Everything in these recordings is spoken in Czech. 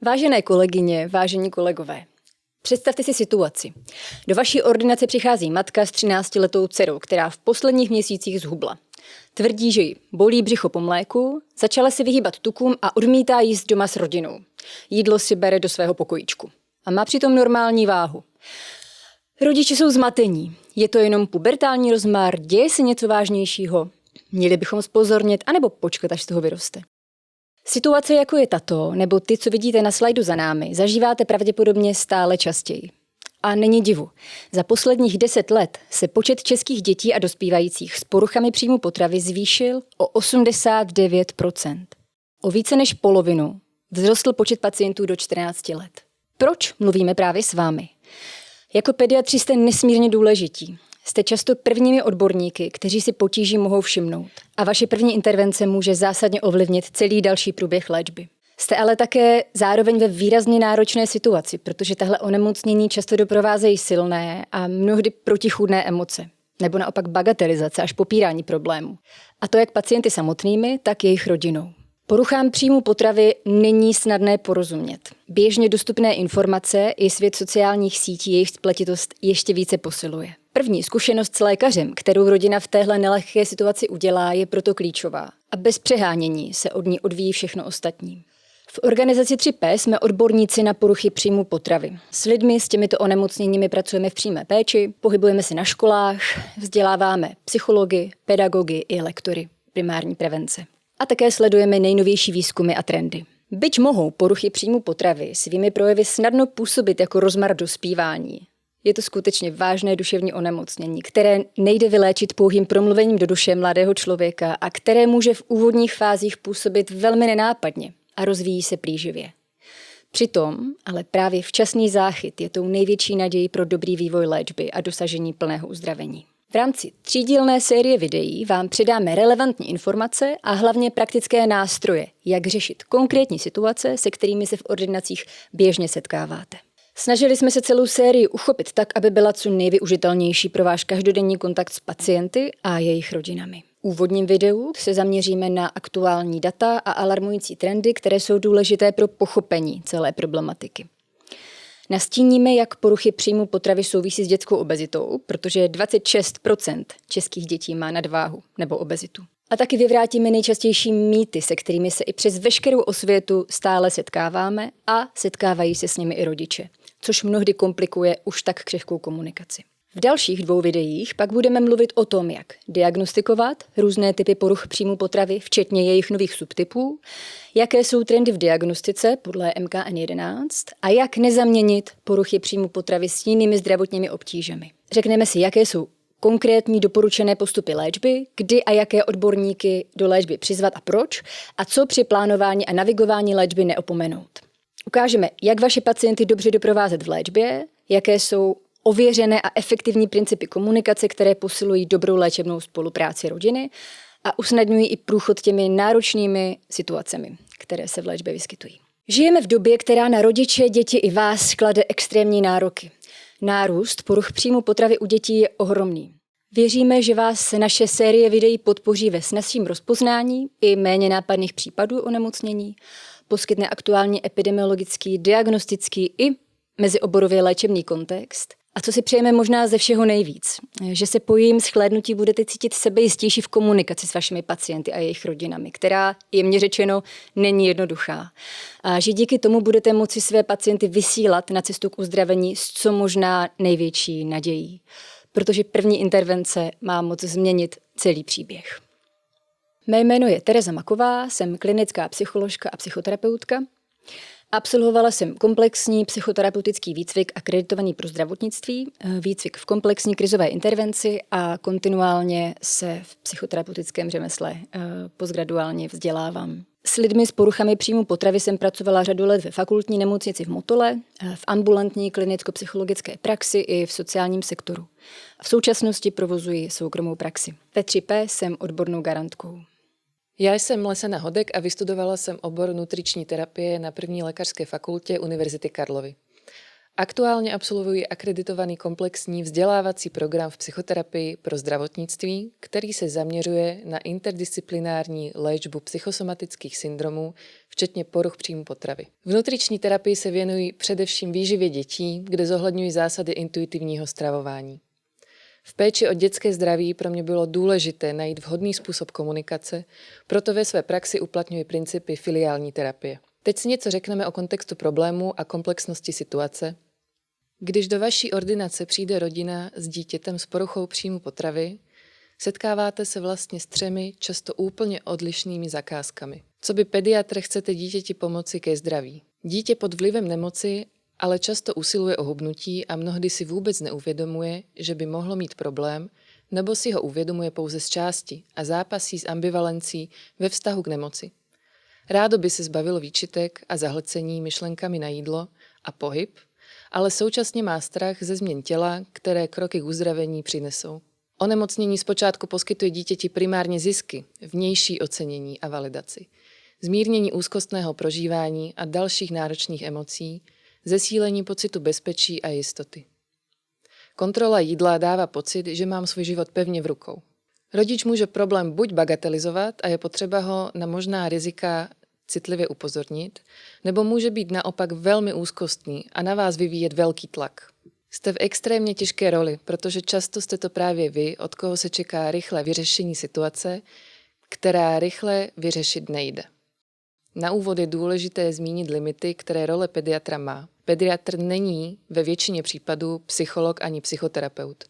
Vážené kolegyně, vážení kolegové, představte si situaci. Do vaší ordinace přichází matka s 13letou dcerou, která v posledních měsících zhubla. Tvrdí, že ji bolí břicho po mléku, začala se vyhýbat tukům a odmítá jíst doma s rodinou. Jídlo si bere do svého pokojíčku. A má přitom normální váhu. Rodiče jsou zmatení. Je to jenom pubertální rozmar, děje se něco vážnějšího? Měli bychom zpozornit, anebo počkat, až z toho vyroste. Situace jako je tato, nebo ty, co vidíte na slajdu za námi, zažíváte pravděpodobně stále častěji. A není divu. Za posledních 10 let se počet českých dětí a dospívajících s poruchami příjmu potravy zvýšil o 89%. O více než polovinu vzrostl počet pacientů do 14 let. Proč mluvíme právě s vámi? Jako pediatři jste nesmírně důležití. Jste často prvními odborníky, kteří si potíží mohou všimnout. A vaše první intervence může zásadně ovlivnit celý další průběh léčby. Jste ale také zároveň ve výrazně náročné situaci, protože tahle onemocnění často doprovázejí silné a mnohdy protichůdné emoce, nebo naopak bagatelizace až popírání problémů. A to jak pacienty samotnými, tak jejich rodinou. Poruchám příjmu potravy není snadné porozumět. Běžně dostupné informace i svět sociálních sítí jejich spletitost ještě více posiluje. První zkušenost s lékařem, kterou rodina v téhle nelehké situaci udělá, je proto klíčová. A bez přehánění se od ní odvíjí všechno ostatní. V organizaci 3P jsme odborníci na poruchy příjmu potravy. S lidmi s těmito onemocněními pracujeme v přímé péči, pohybujeme se na školách, vzděláváme psychology, pedagogy i lektory primární prevence. A také sledujeme nejnovější výzkumy a trendy. Byť mohou poruchy příjmu potravy svými projevy snadno působit jako rozmar dospívání, je to skutečně vážné duševní onemocnění, které nejde vyléčit pouhým promluvením do duše mladého člověka a které může v úvodních fázích působit velmi nenápadně a rozvíjí se plíživě. Přitom ale právě včasný záchyt je tou největší nadějí pro dobrý vývoj léčby a dosažení plného uzdravení. V rámci třídílné série videí vám předáme relevantní informace a hlavně praktické nástroje, jak řešit konkrétní situace, se kterými se v ordinacích běžně setkáváte. Snažili jsme se celou sérii uchopit tak, aby byla co nejvyužitelnější pro váš každodenní kontakt s pacienty a jejich rodinami. V úvodním videu se zaměříme na aktuální data a alarmující trendy, které jsou důležité pro pochopení celé problematiky. Nastíníme, jak poruchy příjmu potravy souvisí s dětskou obezitou, protože 26% českých dětí má nadváhu nebo obezitu. A taky vyvrátíme nejčastější mýty, se kterými se i přes veškerou osvětu stále setkáváme a setkávají se s nimi i rodiče, což mnohdy komplikuje už tak křehkou komunikaci. V dalších 2 videích pak budeme mluvit o tom, jak diagnostikovat různé typy poruch příjmu potravy, včetně jejich nových subtypů, jaké jsou trendy v diagnostice podle MKN11 a jak nezaměnit poruchy příjmu potravy s jinými zdravotními obtížemi. Řekneme si, jaké jsou konkrétní doporučené postupy léčby, kdy a jaké odborníky do léčby přizvat a proč a co při plánování a navigování léčby neopomenout. Ukážeme, jak vaše pacienty dobře doprovázet v léčbě, jaké jsou ověřené a efektivní principy komunikace, které posilují dobrou léčebnou spolupráci rodiny a usnadňují i průchod těmi náročnými situacemi, které se v léčbě vyskytují. Žijeme v době, která na rodiče, děti i vás klade extrémní nároky. Nárůst poruch příjmu potravy u dětí je ohromný. Věříme, že vás naše série videí podpoří ve snazším rozpoznání i méně nápadných případů onemocnění, poskytne aktuální epidemiologický, diagnostický i mezioborově léčebný kontext. A co si přejeme možná ze všeho nejvíc, že se po jejím shlédnutí budete cítit sebejistější v komunikaci s vašimi pacienty a jejich rodinami, která, jemně řečeno, není jednoduchá. A že díky tomu budete moci své pacienty vysílat na cestu k uzdravení s co možná největší nadějí. Protože první intervence má moc změnit celý příběh. Mé jméno je Tereza Maková, jsem klinická psycholožka a psychoterapeutka. Absolvovala jsem komplexní psychoterapeutický výcvik akreditovaný pro zdravotnictví, výcvik v komplexní krizové intervenci a kontinuálně se v psychoterapeutickém řemesle postgraduálně vzdělávám. S lidmi s poruchami příjmu potravy jsem pracovala řadu let ve fakultní nemocnici v Motole, v ambulantní klinicko-psychologické praxi i v sociálním sektoru. V současnosti provozuji soukromou praxi. Ve 3P jsem odbornou garantkou. Ja som Lesena Hodek a vystudovala som obor nutriční terapie na první lékařské fakultě Univerzity Karlovy. Aktuálně absolvuji akreditovaný komplexní vzdělávací program v psychoterapii pro zdravotnictví, který se zaměřuje na interdisciplinární léčbu psychosomatických syndromů, včetně poruch příjmu potravy. V nutriční terapii se věnuji především výživě dětí, kde zohledňuji zásady intuitivního stravování. V péči o dětské zdraví pro mě bylo důležité najít vhodný způsob komunikace, proto ve své praxi uplatňuji principy filiální terapie. Teď si něco řekneme o kontextu problému a komplexnosti situace. Když do vaší ordinace přijde rodina s dítětem s poruchou příjmu potravy, setkáváte se vlastně s 3 často úplně odlišnými zakázkami. Co by pediatr chcete dítěti pomoci ke zdraví? Dítě pod vlivem nemoci ale často usiluje o hubnutí a mnohdy si vůbec neuvědomuje, že by mohlo mít problém, nebo si ho uvědomuje pouze z části a zápasí s ambivalencí ve vztahu k nemoci. Rádo by se zbavilo výčitek a zahlcení myšlenkami na jídlo a pohyb, ale současně má strach ze změn těla, které kroky k uzdravení přinesou. Onemocnění zpočátku poskytuje dítěti primárně zisky, vnější ocenění a validaci, zmírnění úzkostného prožívání a dalších náročných emocí, zesílení pocitu bezpečí a jistoty. Kontrola jídla dává pocit, že mám svůj život pevně v rukou. Rodič může problém buď bagatelizovat a je potřeba ho na možná rizika citlivě upozornit, nebo může být naopak velmi úzkostný a na vás vyvíjet velký tlak. Jste v extrémně těžké roli, protože často jste to právě vy, od koho se čeká rychlé vyřešení situace, která rychle vyřešit nejde. Na úvod je důležité zmínit limity, které role pediatra má. Pediatr není ve většině případů psycholog ani psychoterapeut.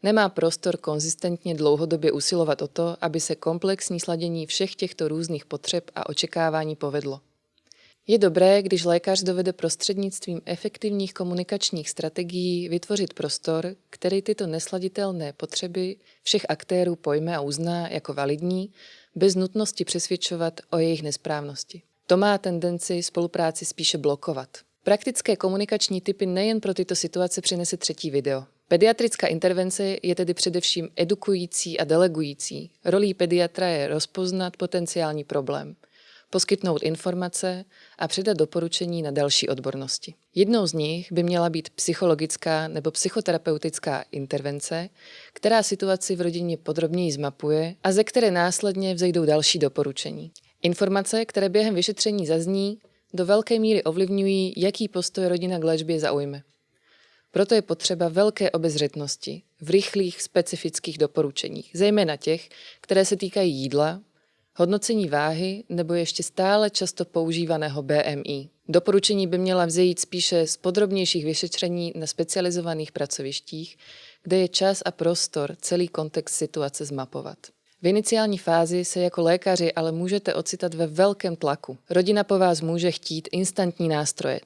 Nemá prostor konzistentně dlouhodobě usilovat o to, aby se komplexní sladění všech těchto různých potřeb a očekávání povedlo. Je dobré, když lékař dovede prostřednictvím efektivních komunikačních strategií vytvořit prostor, který tyto nesladitelné potřeby všech aktérů pojme a uzná jako validní, bez nutnosti přesvědčovat o jejich nesprávnosti. To má tendenci spolupráci spíše blokovat. Praktické komunikační typy nejen pro tyto situace přinese 3. video. Pediatrická intervence je tedy především edukující a delegující. Rolí pediatra je rozpoznat potenciální problém, poskytnout informace a předat doporučení na další odbornosti. Jednou z nich by měla být psychologická nebo psychoterapeutická intervence, která situaci v rodině podrobněji zmapuje a ze které následně vzejdou další doporučení. Informace, které během vyšetření zazní, do velké míry ovlivňují, jaký postoj rodina k léčbě zaujme. Proto je potřeba velké obezřetnosti v rychlých specifických doporučeních, zejména těch, které se týkají jídla, hodnocení váhy nebo ještě stále často používaného BMI. Doporučení by měla vzejít spíše z podrobnějších vyšetření na specializovaných pracovištích, kde je čas a prostor celý kontext situace zmapovat. V iniciální fázi se jako lékaři ale můžete ocitat ve velkém tlaku. Rodina po vás může chtít instantní nástroje.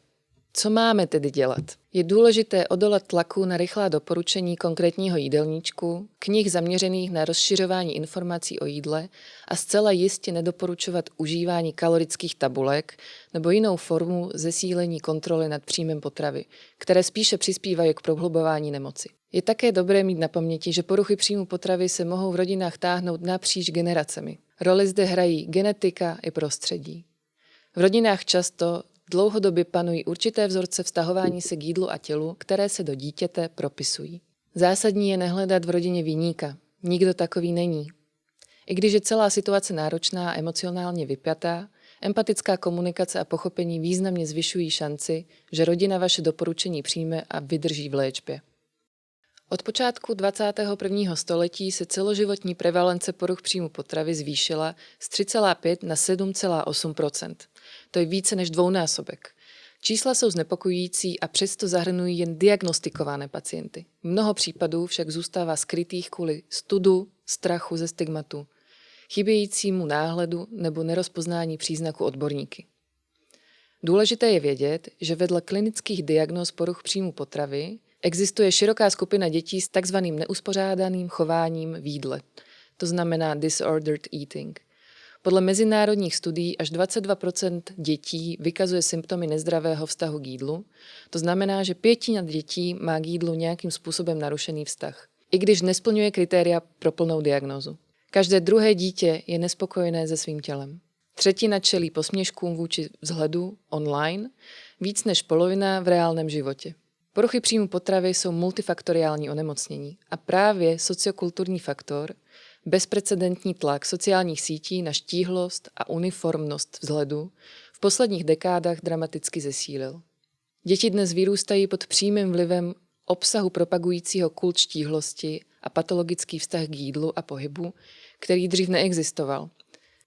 Co máme tedy dělat? Je důležité odolat tlaku na rychlá doporučení konkrétního jídelníčku, knih zaměřených na rozšiřování informací o jídle a zcela jistě nedoporučovat užívání kalorických tabulek nebo jinou formu zesílení kontroly nad příjmem potravy, které spíše přispívají k prohlubování nemoci. Je také dobré mít na paměti, že poruchy příjmu potravy se mohou v rodinách táhnout napříč generacemi. Roli zde hrají genetika i prostředí. V rodinách často dlouhodobě panují určité vzorce vztahování se k jídlu a tělu, které se do dítěte propisují. Zásadní je nehledat v rodině viníka. Nikdo takový není. I když je celá situace náročná a emocionálně vypjatá, empatická komunikace a pochopení významně zvyšují šanci, že rodina vaše doporučení přijme a vydrží v léčbě. Od počátku 21. století se celoživotní prevalence poruch příjmu potravy zvýšila z 3,5 na 7,8 %. To je více než dvounásobek. Čísla jsou znepokojující a přesto zahrnují jen diagnostikované pacienty. Mnoho případů však zůstává skrytých kvůli studu, strachu ze stigmatu, chybějícímu náhledu nebo nerozpoznání příznaků odborníky. Důležité je vědět, že vedle klinických diagnóz poruch příjmu potravy existuje široká skupina dětí s takzvaným neuspořádaným chováním v jídle, to znamená disordered eating. Podle mezinárodních studií až 22% dětí vykazuje symptomy nezdravého vztahu k jídlu, to znamená, že 1/5 dětí má k jídlu nějakým způsobem narušený vztah, i když nesplňuje kritéria pro plnou diagnózu. Každé druhé dítě je nespokojené se svým tělem. 1/3 čelí posměškům vůči vzhledu online, víc než polovina v reálném životě. Poruchy příjmu potravy jsou multifaktoriální onemocnění a právě sociokulturní faktor, bezprecedentní tlak sociálních sítí na štíhlost a uniformnost vzhledu v posledních dekádách dramaticky zesílil. Děti dnes vyrůstají pod přímým vlivem obsahu propagujícího kult štíhlosti a patologický vztah k jídlu a pohybu, který dřív neexistoval.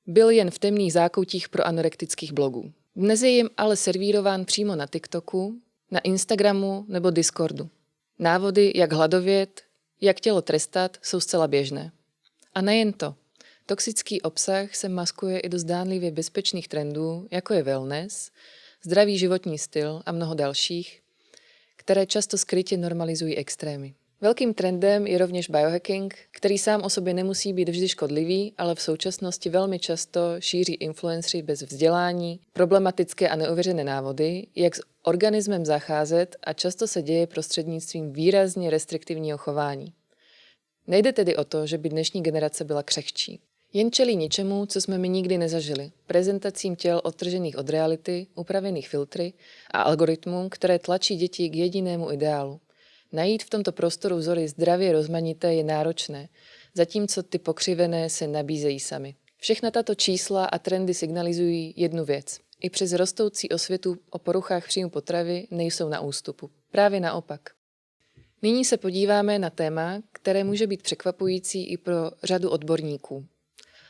Byl jen v temných zákoutích pro anorektických blogů. Dnes je jim ale servírován přímo na TikToku, na Instagramu nebo Discordu. Návody, jak hladovět, jak tělo trestat, jsou zcela běžné. A nejen to. Toxický obsah se maskuje i do zdánlivě bezpečných trendů, jako je wellness, zdravý životní styl a mnoho dalších, které často skrytě normalizují extrémy. Velkým trendem je rovněž biohacking, který sám o sobě nemusí být vždy škodlivý, ale v současnosti velmi často šíří influenceři bez vzdělání, problematické a neuvěřené návody, jak s organismem zacházet, a často se děje prostřednictvím výrazně restriktivního chování. Nejde tedy o to, že by dnešní generace byla křehčí. Jen čelí něčemu, co jsme my nikdy nezažili. Prezentacím těl odtržených od reality, upravených filtry a algoritmům, které tlačí děti k jedinému ideálu. Najít v tomto prostoru vzory zdravě rozmanité je náročné, zatímco ty pokřivené se nabízejí sami. Všechna tato čísla a trendy signalizují jednu věc. I přes rostoucí osvětu o poruchách příjmu potravy nejsou na ústupu. Právě naopak. Nyní se podíváme na téma, které může být překvapující i pro řadu odborníků.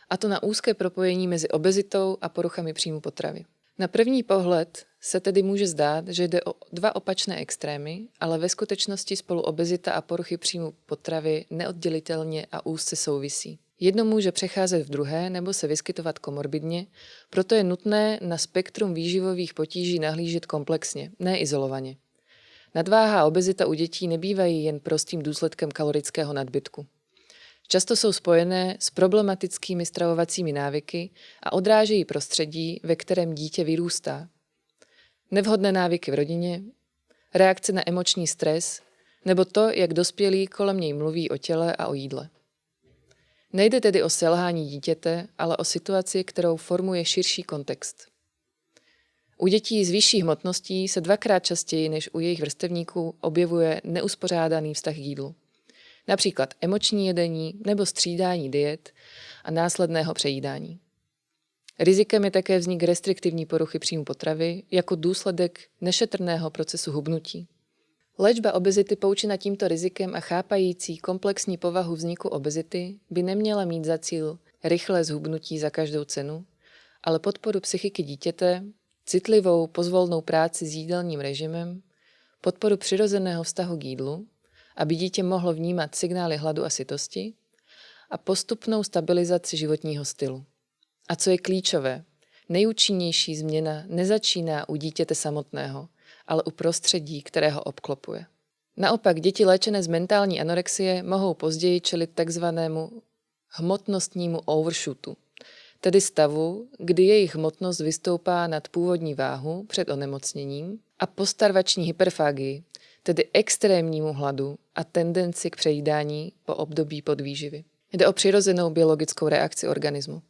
A to na úzké propojení mezi obezitou a poruchami příjmu potravy. Na první pohled se tedy může zdát, že jde o dva opačné extrémy, ale ve skutečnosti spolu obezita a poruchy příjmu potravy neoddělitelně a úzce souvisí. Jedno může přecházet v druhé nebo se vyskytovat komorbidně, proto je nutné na spektrum výživových potíží nahlížet komplexně, ne izolovaně. Nadváha a obezita u dětí nebývají jen prostým důsledkem kalorického nadbytku. Často jsou spojené s problematickými stravovacími návyky a odrážejí prostředí, ve kterém dítě vyrůstá. Nevhodné návyky v rodině, reakce na emoční stres nebo to, jak dospělí kolem něj mluví o těle a o jídle. Nejde tedy o selhání dítěte, ale o situaci, kterou formuje širší kontext. U dětí s vyšší hmotností se dvakrát častěji než u jejich vrstevníků objevuje neuspořádaný vztah k jídlu. Například emoční jedení nebo střídání diet a následného přejídání. Rizikem je také vznik restriktivní poruchy příjmu potravy jako důsledek nešetrného procesu hubnutí. Léčba obezity poučena tímto rizikem a chápající komplexní povahu vzniku obezity by neměla mít za cíl rychlé zhubnutí za každou cenu, ale podporu psychiky dítěte, citlivou pozvolnou práci s jídelním režimem, podporu přirozeného vztahu k jídlu, aby dítě mohlo vnímat signály hladu a sytosti, a postupnou stabilizaci životního stylu. A co je klíčové, nejúčinnější změna nezačíná u dítěte samotného, ale u prostředí, které ho obklopuje. Naopak děti léčené z mentální anorexie mohou později čelit takzvanému hmotnostnímu overshootu, tedy stavu, kdy jejich hmotnost vystoupá nad původní váhu před onemocněním, a postarvační hyperfagii, tedy extrémnímu hladu a tendenci k přejídání po období podvýživy. Jde o přirozenou biologickou reakci organismu.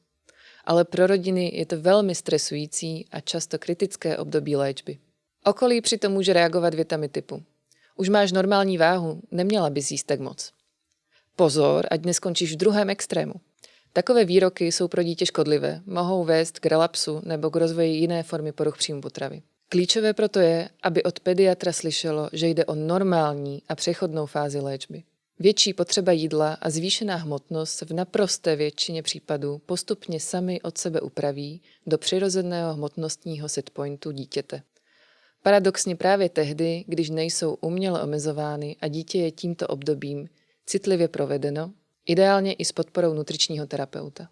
Ale pro rodiny je to velmi stresující a často kritické období léčby. Okolí přitom může reagovat větami typu: už máš normální váhu, neměla bys jíst tak moc. Pozor, ať neskončíš v druhém extrému. Takové výroky jsou pro dítě škodlivé, mohou vést k relapsu nebo k rozvoji jiné formy poruch příjmu potravy. Klíčové proto je, aby od pediatra slyšelo, že jde o normální a přechodnou fázi léčby. Větší potřeba jídla a zvýšená hmotnost se v naprosté většině případů postupně sami od sebe upraví do přirozeného hmotnostního setpointu dítěte. Paradoxně právě tehdy, když nejsou uměle omezovány a dítě je tímto obdobím citlivě provedeno, ideálně i s podporou nutričního terapeuta.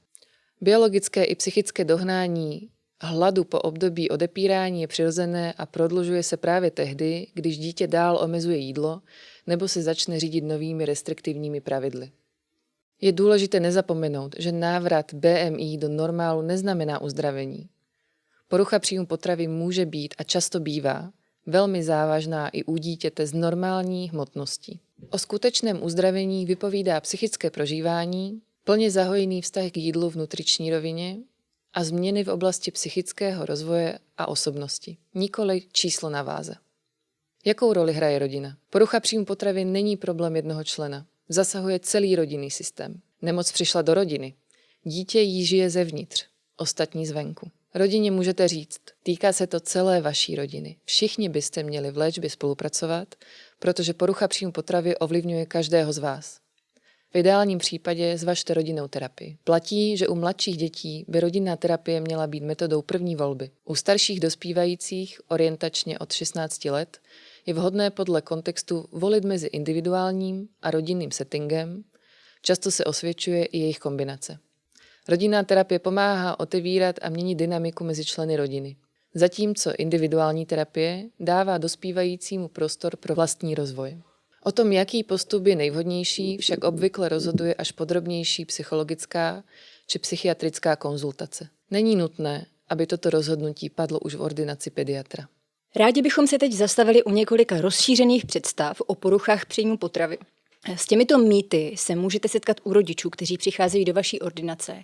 Biologické i psychické dohnání hladu po období odepírání je přirozené a prodlužuje se právě tehdy, když dítě dál omezuje jídlo nebo se začne řídit novými restriktivními pravidly. Je důležité nezapomenout, že návrat BMI do normálu neznamená uzdravení. Porucha příjmu potravy může být a často bývá velmi závažná i u dítěte s normální hmotností. O skutečném uzdravení vypovídá psychické prožívání, plně zahojený vztah k jídlu v nutriční rovině a změny v oblasti psychického rozvoje a osobnosti, nikoli číslo na váze. Jakou roli hraje rodina? Porucha příjmu potravy není problém jednoho člena. Zasahuje celý rodinný systém. Nemoc přišla do rodiny. Dítě jí žije zevnitř, ostatní zvenku. Rodině můžete říct, týká se to celé vaší rodiny. Všichni byste měli v léčbě spolupracovat, protože porucha příjmu potravy ovlivňuje každého z vás. V ideálním případě zvažte rodinnou terapii. Platí, že u mladších dětí by rodinná terapie měla být metodou první volby. U starších dospívajících, orientačně od 16 let, je vhodné podle kontextu volit mezi individuálním a rodinným settingem. Často se osvědčuje i jejich kombinace. Rodinná terapie pomáhá otevírat a měnit dynamiku mezi členy rodiny. Zatímco individuální terapie dává dospívajícímu prostor pro vlastní rozvoj. O tom, jaký postup je nejvhodnější, však obvykle rozhoduje až podrobnější psychologická či psychiatrická konzultace. Není nutné, aby toto rozhodnutí padlo už v ordinaci pediatra. Rádi bychom se teď zastavili u několika rozšířených představ o poruchách příjmu potravy. S těmito mýty se můžete setkat u rodičů, kteří přicházejí do vaší ordinace.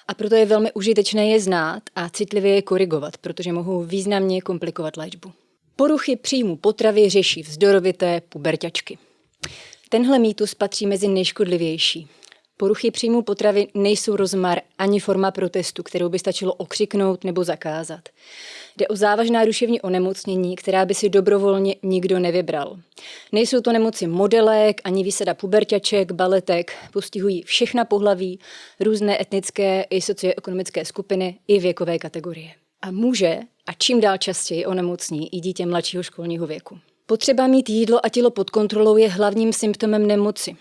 A proto je velmi užitečné je znát a citlivě je korigovat, protože mohou významně komplikovat léčbu. Poruchy příjmu potravy řeší vzdorovité puberťačky. Tenhle mýtus patří mezi nejškodlivější. Poruchy příjmu potravy nejsou rozmar ani forma protestu, kterou by stačilo okřiknout nebo zakázat. Jde o závažná duševní onemocnění, která by si dobrovolně nikdo nevybral. Nejsou to nemoci modelek, ani výsada puberťaček, baletek, postihují všechna pohlaví, různé etnické i socioekonomické skupiny i věkové kategorie. A může a čím dál častěji onemocní i dítě mladšího školního věku. Potřeba mít jídlo a tělo pod kontrolou je hlavním symptomem nemoci.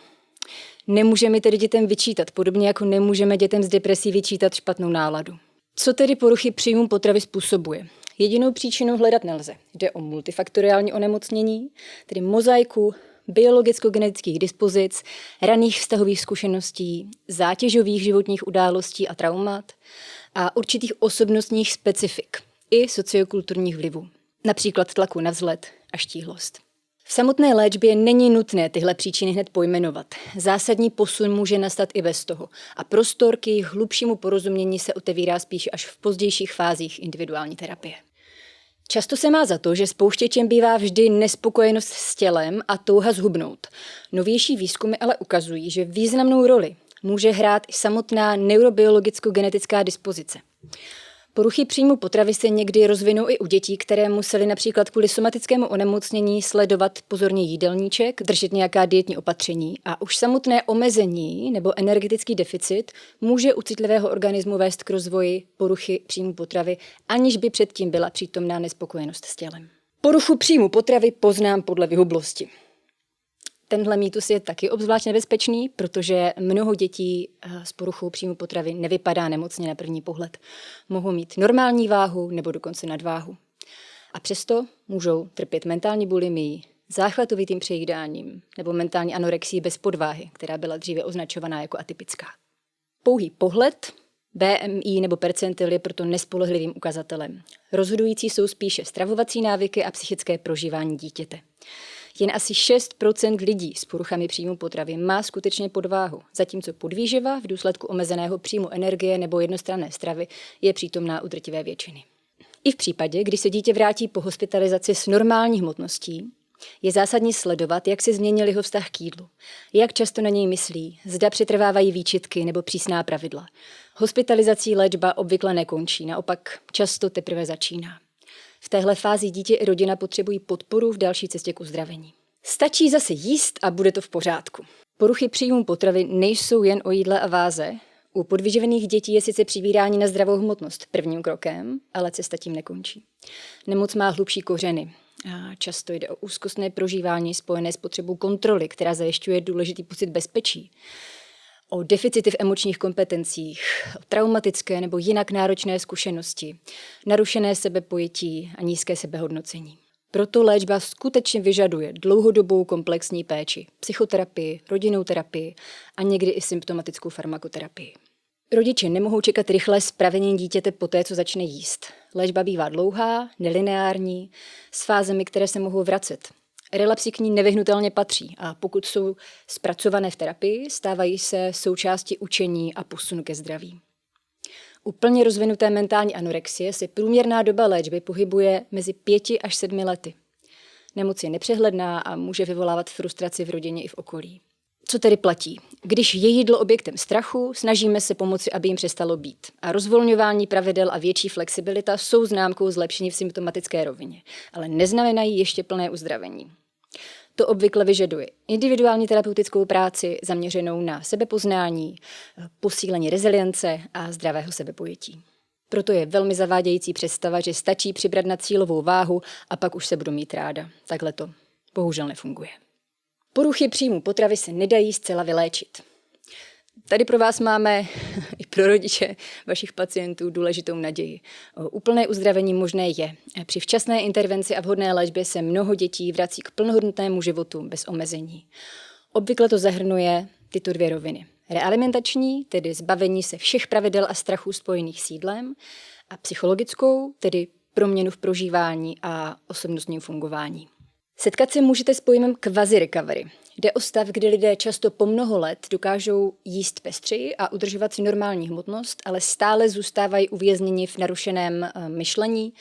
Nemůžeme tedy dětem vyčítat, podobně jako nemůžeme dětem s depresí vyčítat špatnou náladu. Co tedy poruchy příjmu potravy způsobuje? Jedinou příčinu hledat nelze. Jde o multifaktoriální onemocnění, tedy mozaiku biologicko-genetických dispozic, raných vztahových zkušeností, zátěžových životních událostí a traumat a určitých osobnostních specifik i sociokulturních vlivů, například tlaku na vzhled a štíhlost. V samotné léčbě není nutné tyhle příčiny hned pojmenovat. Zásadní posun může nastat i bez toho a prostor k jejich hlubšímu porozumění se otevírá spíš až v pozdějších fázích individuální terapie. Často se má za to, že spouštěčem bývá vždy nespokojenost s tělem a touha zhubnout. Novější výzkumy ale ukazují, že významnou roli může hrát i samotná neurobiologicko-genetická dispozice. Poruchy příjmu potravy se někdy rozvinou i u dětí, které museli například kvůli somatickému onemocnění sledovat pozorně jídelníček, držet nějaká dietní opatření a už samotné omezení nebo energetický deficit může u citlivého organismu vést k rozvoji poruchy příjmu potravy, aniž by předtím byla přítomná nespokojenost s tělem. Poruchu příjmu potravy poznám podle vyhublosti. Tenhle mýtus je taky obzvlášť nebezpečný, protože mnoho dětí s poruchou příjmu potravy nevypadá nemocně na první pohled. Mohou mít normální váhu nebo dokonce nadváhu. A přesto můžou trpět mentální bulimii, záchvatovitým přejídáním nebo mentální anorexii bez podváhy, která byla dříve označovaná jako atypická. Pouhý pohled, BMI nebo percentil je proto nespolehlivým ukazatelem. Rozhodující jsou spíše stravovací návyky a psychické prožívání dítěte. Jen asi 6% lidí s poruchami příjmu potravy má skutečně podváhu, zatímco podvýživa v důsledku omezeného příjmu energie nebo jednostranné stravy je přítomná u drtivé většiny. I v případě, kdy se dítě vrátí po hospitalizaci s normální hmotností, je zásadní sledovat, jak se změnil jeho vztah k jídlu, jak často na něj myslí, zda přetrvávají výčitky nebo přísná pravidla. Hospitalizací léčba obvykle nekončí, naopak často teprve začíná. V téhle fázi dítě i rodina potřebují podporu v další cestě k uzdravení. Stačí zase jíst a bude to v pořádku. Poruchy příjmu potravy nejsou jen o jídle a váze. U podvyživených dětí je sice přibírání na zdravou hmotnost prvním krokem, ale cesta tím nekončí. Nemoc má hlubší kořeny. A často jde o úzkostné prožívání spojené s potřebou kontroly, která zajišťuje důležitý pocit bezpečí. O deficity v emočních kompetencích, o traumatické nebo jinak náročné zkušenosti, narušené sebepojetí a nízké sebehodnocení. Proto léčba skutečně vyžaduje dlouhodobou komplexní péči, psychoterapii, rodinnou terapii a někdy i symptomatickou farmakoterapii. Rodiče nemohou čekat rychlé spravení dítěte poté, co začne jíst. Léčba bývá dlouhá, nelineární, s fázemi, které se mohou vracet. Relapsy k ní nevyhnutelně patří a pokud jsou zpracované v terapii, stávají se součástí učení a posunu ke zdraví. U plně rozvinuté mentální anorexie se průměrná doba léčby pohybuje mezi 5 až 7 lety. Nemoc je nepřehledná a může vyvolávat frustraci v rodině i v okolí. Co tedy platí? Když je jídlo objektem strachu, snažíme se pomoci, aby jim přestalo být. A rozvolňování pravidel a větší flexibilita jsou známkou zlepšení v symptomatické rovině, ale neznamenají ještě plné uzdravení. To obvykle vyžaduje individuální terapeutickou práci zaměřenou na sebepoznání, posílení rezilience a zdravého sebepojetí. Proto je velmi zavádějící představa, že stačí přibrat na cílovou váhu a pak už se budu mít ráda. Takhle to bohužel nefunguje. Poruchy příjmu potravy se nedají zcela vyléčit. Tady pro vás máme i pro rodiče vašich pacientů důležitou naději. Úplné uzdravení možné je. Při včasné intervenci a vhodné léčbě se mnoho dětí vrací k plnohodnotnému životu bez omezení. Obvykle to zahrnuje tyto dvě roviny. Realimentační, tedy zbavení se všech pravidel a strachů spojených s jídlem, a psychologickou, tedy proměnu v prožívání a osobnostním fungování. Setkat se můžete s pojmem quasi-recovery. Jde o stav, kdy lidé často po mnoho let dokážou jíst pestřeji a udržovat si normální hmotnost, ale stále zůstávají uvězněni v narušeném myšlení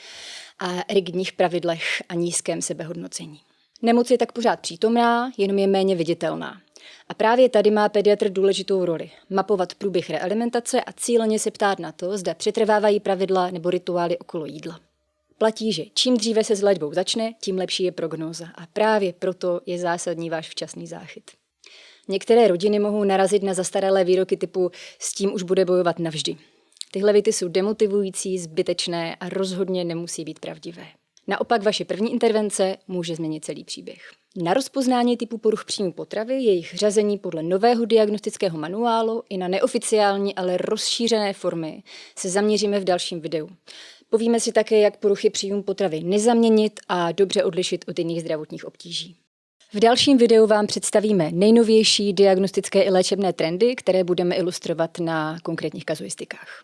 a rigidních pravidlech a nízkém sebehodnocení. Nemoc je tak pořád přítomná, jenom je méně viditelná. A právě tady má pediatr důležitou roli. Mapovat průběh realimentace a cíleně se ptát na to, zda přetrvávají pravidla nebo rituály okolo jídla. Platí, že čím dříve se s léčbou začne, tím lepší je prognóza a právě proto je zásadní váš včasný záchyt. Některé rodiny mohou narazit na zastaralé výroky typu s tím už bude bojovat navždy. Tyhle věty jsou demotivující, zbytečné a rozhodně nemusí být pravdivé. Naopak vaše první intervence může změnit celý příběh. Na rozpoznání typu poruch příjmu potravy, jejich řazení podle nového diagnostického manuálu i na neoficiální, ale rozšířené formy se zaměříme v dalším videu. Povíme si také, jak poruchy příjmu potravy nezaměnit a dobře odlišit od jiných zdravotních obtíží. V dalším videu vám představíme nejnovější diagnostické i léčebné trendy, které budeme ilustrovat na konkrétních kazuistikách.